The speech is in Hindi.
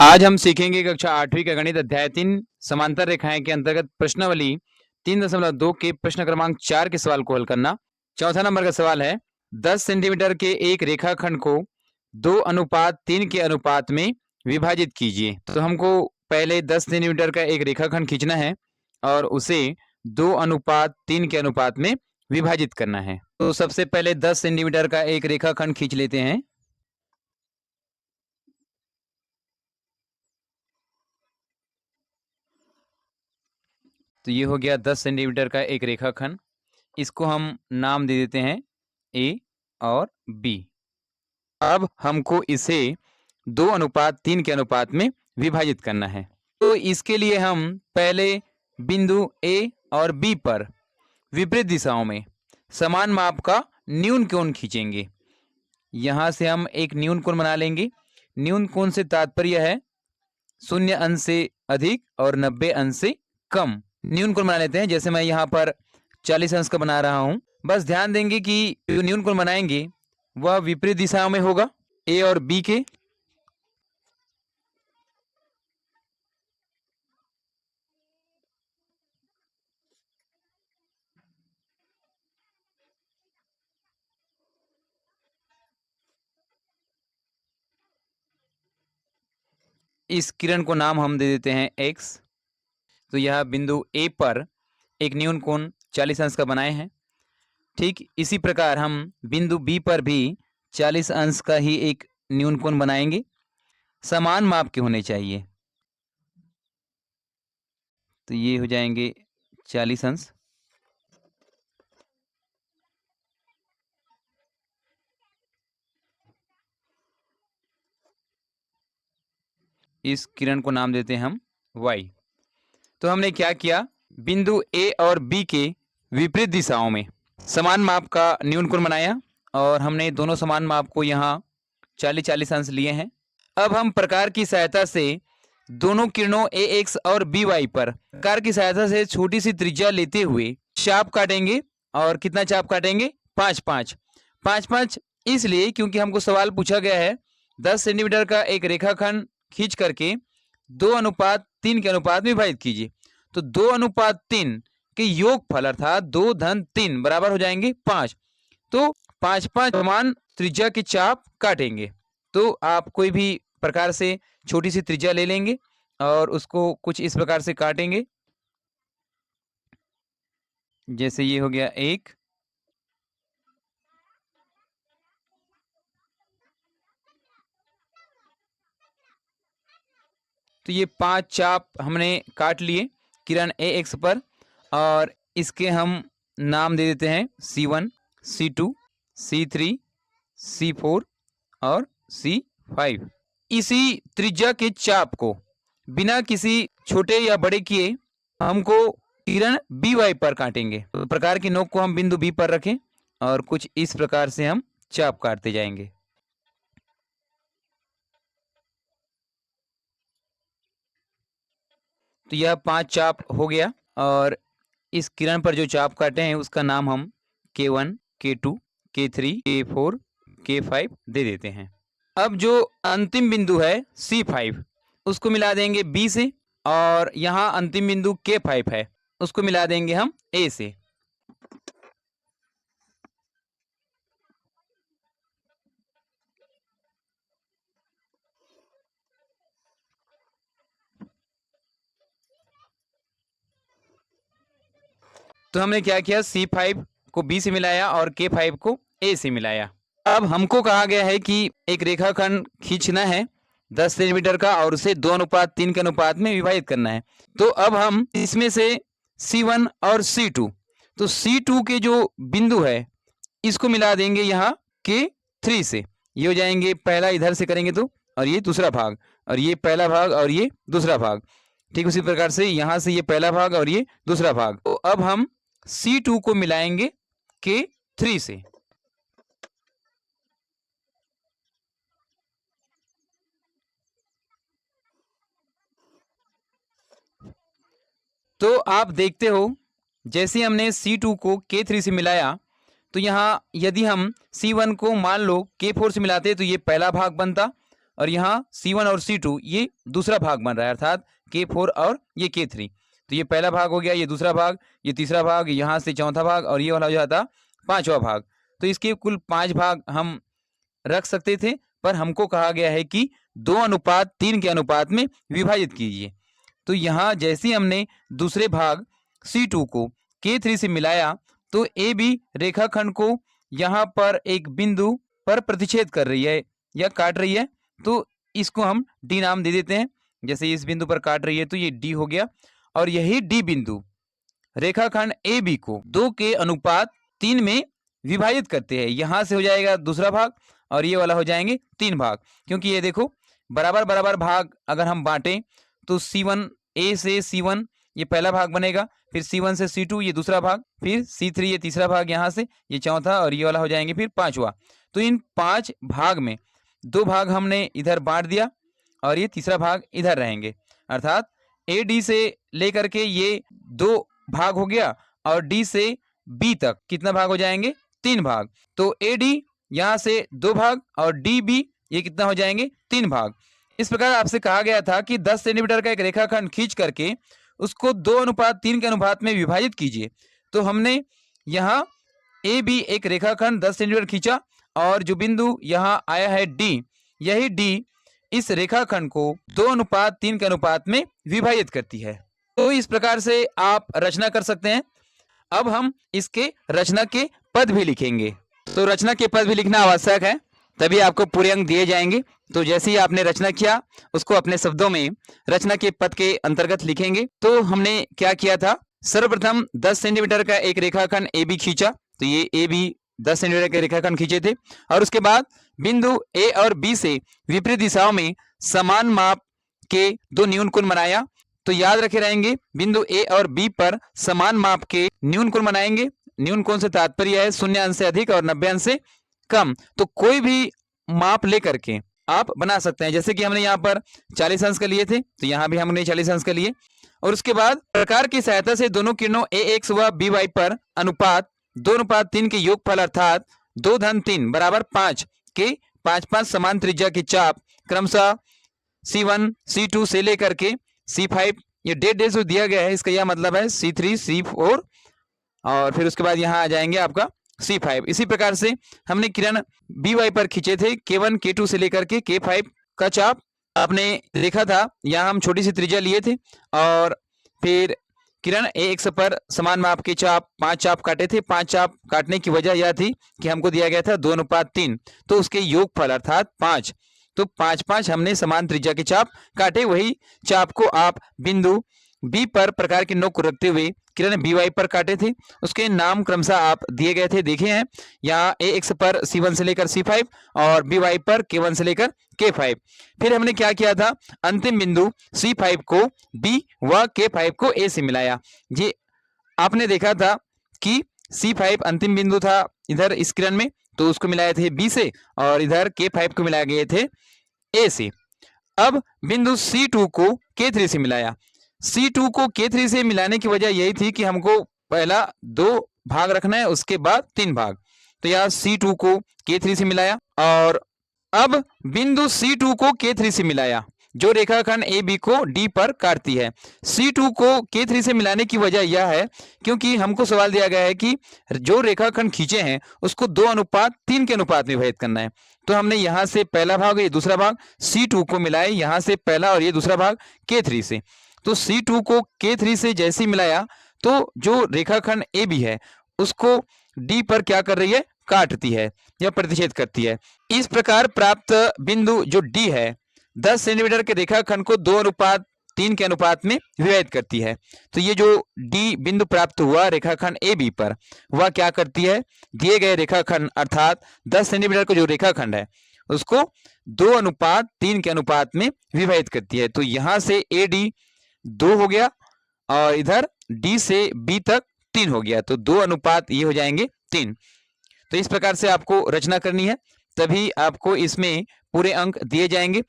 आज हम सीखेंगे कक्षा 8वीं का गणित अध्याय 3 समांतर रेखाएं के अंतर्गत प्रश्नावली 3.2 के प्रश्न क्रमांक 4 के सवाल को हल करना। चौथा नंबर का सवाल है 10 सेंटीमीटर के एक रेखाखंड को 2:3 के अनुपात में विभाजित कीजिए। तो हमको पहले 10 सेंटीमीटर का एक रेखाखंड खींचना है और उसे 2:3 के अनुपात में विभाजित करना है। तो सबसे पहले 10 सेंटीमीटर का एक रेखाखंड खींच लेते हैं। तो ये हो गया 10 सेंटीमीटर का एक रेखाखंड। इसको हम नाम दे देते हैं ए और बी। अब हमको इसे 2:3 के अनुपात में विभाजित करना है। तो इसके लिए हम पहले बिंदु ए और बी पर विपरीत दिशाओं में समान माप का न्यून कोण खींचेंगे। यहाँ से हम एक न्यून कोण बना लेंगे। न्यून कोण से तात्पर्य है 0 अंश से अधिक और 90 अंश से कम न्यून कोण बना लेते हैं। जैसे मैं यहाँ पर 40 अंश का बना रहा हूँ। बस ध्यान देंगे कि जो न्यून कोण बनाएंगे वह विपरीत दिशाओं में होगा, ए और बी के। इस किरण को नाम हम दे देते हैं x। तो यह बिंदु ए पर एक न्यून कोण 40 अंश का बनाए हैं। ठीक इसी प्रकार हम बिंदु बी पर भी 40 अंश का ही एक न्यून कोण बनाएंगे। समान माप के होने चाहिए। तो ये हो जाएंगे 40 अंश। इस किरण को नाम देते हैं हम y। तो हमने क्या किया, बिंदु ए और बी के विपरीत दिशाओं में समान माप का न्यून कोण बनाया और हमने दोनों समान माप को यहाँ 40-40 अंश लिए हैं। अब हम प्रकार की सहायता से दोनों किरणों ए एक्स और बी वाई पर प्रकार की सहायता से छोटी सी त्रिज्या लेते हुए चाप काटेंगे। और कितना चाप काटेंगे? 5-5। 5-5 इसलिए क्योंकि हमको सवाल पूछा गया है 10 सेंटीमीटर का एक रेखाखंड खींच करके 2:3 के अनुपात में विभाजित कीजिए। तो 2:3 के योगफल अर्थात 2-3 बराबर हो जाएंगे 5। तो 5-5 समान त्रिज्या के चाप काटेंगे। तो आप कोई भी प्रकार से छोटी सी त्रिज्या ले लेंगे और उसको कुछ इस प्रकार से काटेंगे। जैसे ये हो गया 1, तो ये 5 चाप हमने काट लिए किरण ए एक्स पर और इसके हम नाम दे देते हैं C1, C2, C3, C4 और C5। इसी त्रिज्या के चाप को बिना किसी छोटे या बड़े किए हमको किरण बी वाई पर काटेंगे। तो प्रकार की नोक को हम बिंदु बी पर रखें और कुछ इस प्रकार से हम चाप काटते जाएंगे। तो यह 5 चाप हो गया और इस किरण पर जो चाप काटे हैं उसका नाम हम K1, K2, K3, K4, K5 दे देते हैं। अब जो अंतिम बिंदु है C5 उसको मिला देंगे B से और यहाँ अंतिम बिंदु K5 है उसको मिला देंगे हम A से। तो हमने क्या किया, C5 को B से मिलाया और K5 को A से मिलाया। अब हमको कहा गया है कि एक रेखाखंड खींचना है 10 सेंटीमीटर का और उसे 2:3 के अनुपात में विभाजित करना है। तो अब हम इसमें से C1 और C2, तो C2 के जो बिंदु है इसको मिला देंगे यहाँ K3 से। ये हो जाएंगे, पहला इधर से करेंगे तो, और ये दूसरा भाग, और ये पहला भाग और ये दूसरा भाग। ठीक उसी प्रकार से यहाँ से ये पहला भाग और ये दूसरा भाग। तो अब हम C2 को मिलाएंगे K3 से। तो आप देखते हो जैसे हमने C2 को K3 से मिलाया तो यहाँ यदि हम C1 को मान लो K4 से मिलाते तो ये पहला भाग बनता और यहाँ C1 और C2 ये दूसरा भाग बन रहा है, अर्थात K4 और ये K3। तो ये पहला भाग हो गया, ये दूसरा भाग, ये तीसरा भाग, यहाँ से चौथा भाग और ये वाला हो जाता पांचवा भाग। तो इसके कुल 5 भाग हम रख सकते थे, पर हमको कहा गया है कि 2:3 के अनुपात में विभाजित कीजिए। तो यहाँ जैसे ही हमने दूसरे भाग C2 को K3 से मिलाया तो AB रेखाखंड को यहाँ पर एक बिंदु पर प्रतिच्छेद कर रही है या काट रही है, तो इसको हम D नाम दे देते हैं। जैसे इस बिंदु पर काट रही है तो ये D हो गया, और यही D बिंदु रेखाखंड AB को 2:3 में विभाजित करते हैं। यहाँ से हो जाएगा दूसरा भाग और ये वाला हो जाएंगे 3 भाग, क्योंकि ये देखो बराबर बराबर भाग अगर हम बांटें तो C1 A से C1 ये पहला भाग बनेगा, फिर C1 से C2 ये दूसरा भाग, फिर C3 ये तीसरा भाग, यहाँ से ये चौथा और ये वाला हो जाएंगे फिर पांचवा। तो इन 5 भाग में 2 भाग हमने इधर बांट दिया और ये तीसरा भाग इधर रहेंगे, अर्थात AD से लेकर के ये 2 भाग हो गया और D से B तक कितना भाग हो जाएंगे? 3 भाग। तो AD यहाँ से 2 भाग और DB ये कितना हो जाएंगे? 3 भाग। इस प्रकार आपसे कहा गया था कि 10 सेंटीमीटर का एक रेखाखंड खींच करके उसको 2:3 के अनुपात में विभाजित कीजिए। तो हमने यहाँ AB एक रेखाखंड 10 सेंटीमीटर खींचा और जो बिंदु यहाँ आया है D, यही D इस रेखाखंड को 2:3 के अनुपात में विभाजित करती है। तो इस प्रकार से आप रचना कर सकते हैं। अब हम इसके रचना के पद भी लिखेंगे। तो रचना के पद भी लिखना आवश्यक है, तभी आपको पूरे अंक दिए जाएंगे। तो जैसे ही आपने रचना किया उसको अपने शब्दों में रचना के पद के अंतर्गत लिखेंगे। तो हमने क्या किया था, सर्वप्रथम 10 सेंटीमीटर का एक रेखाखंड AB खींचा। तो ये AB 10 सेंटीमीटर के रेखाखंड खींचे थे, और उसके बाद बिंदु A और B से विपरीत दिशाओं में समान माप के 2 न्यूनकोण बनाया। तो याद रखे रहेंगे, बिंदु A और B पर समान माप के न्यूनकोण बनाएंगे। न्यूनकोण से तात्पर्य है 0 अंश से अधिक और 90 अंश से कम। तो कोई भी माप लेकर के आप बना सकते हैं। जैसे कि हमने यहाँ पर 40 अंश का लिए थे, तो यहाँ भी हमने 40 अंश का लिए। और उसके बाद प्रकार की सहायता से दोनों किरणों AX व BY पर अनुपात 2:3 के योगफल अर्थात 2-3 बराबर 5 के 5-5 समान त्रिज्या के चाप क्रमशः C1 C2 से लेकर के C5, ये डेट जो दिया गया है इसका यह मतलब है C3 C4 और फिर उसके बाद यहाँ आ जाएंगे आपका C5। इसी प्रकार से हमने किरण BY पर खींचे थे K1 K2 से लेकर के K5 का चाप आपने देखा था। यहाँ हम छोटी सी त्रिज्या लिए थे और फिर किरण AX पर समान माप के चाप 5 चाप काटे थे। 5 चाप काटने की वजह यह थी कि हमको दिया गया था 2:3, तो उसके योगफल अर्थात 5। तो 5-5 हमने समान त्रिज्या के चाप काटे। वही चाप को आप बिंदु B पर प्रकार की नोक को रखते हुए किरण BY पर काटे थे। उसके नाम क्रमशः आप दिए गए थे, देखे हैं। यहाँ AX पर C1 से लेकर C5 और BY पर K1 से लेकर K5। फिर हमने क्या किया था, अंतिम बिंदु C5 को B व K5 को A से मिलाया। ये आपने देखा था कि C5 अंतिम बिंदु था इधर इस किरण में, तो उसको मिलाए थे B से, और इधर K5 को मिलाए गए थे A से। अब बिंदु C2 को K3 से मिलाया। C2 को K3 से मिलाने की वजह यही थी कि हमको पहला 2 भाग रखना है, उसके बाद 3 भाग। तो यहाँ C2 को K3 से मिलाया, और अब बिंदु C2 को K3 से मिलाया जो रेखाखंड AB को D पर काटती है। C2 को K3 से मिलाने की वजह यह है क्योंकि हमको सवाल दिया गया है कि जो रेखाखंड खींचे हैं उसको 2:3 के अनुपात में विभाजित करना है। तो हमने यहाँ से पहला भाग ये दूसरा भाग C2 को मिलाए, यहाँ से पहला और ये दूसरा भाग K3 से। तो C2 को K3 से जैसे ही मिलाया तो जो रेखाखंड AB है उसको D पर क्या कर रही है, काटती है या प्रतिच्छेद करती है। इस प्रकार प्राप्त बिंदु जो D है 10 सेंटीमीटर के रेखाखंड को 2:3 के अनुपात में विभाजित करती है। तो ये जो D बिंदु प्राप्त हुआ रेखाखंड AB पर, वह क्या करती है, दिए गए रेखाखंड अर्थात 10 सेंटीमीटर का जो रेखाखंड है उसको 2:3 के अनुपात में विभाजित करती है। तो यहाँ से AD 2 हो गया और इधर D से B तक 3 हो गया, तो 2 ये हो जाएंगे 3। तो इस प्रकार से आपको रचना करनी है, तभी आपको इसमें पूरे अंक दिए जाएंगे।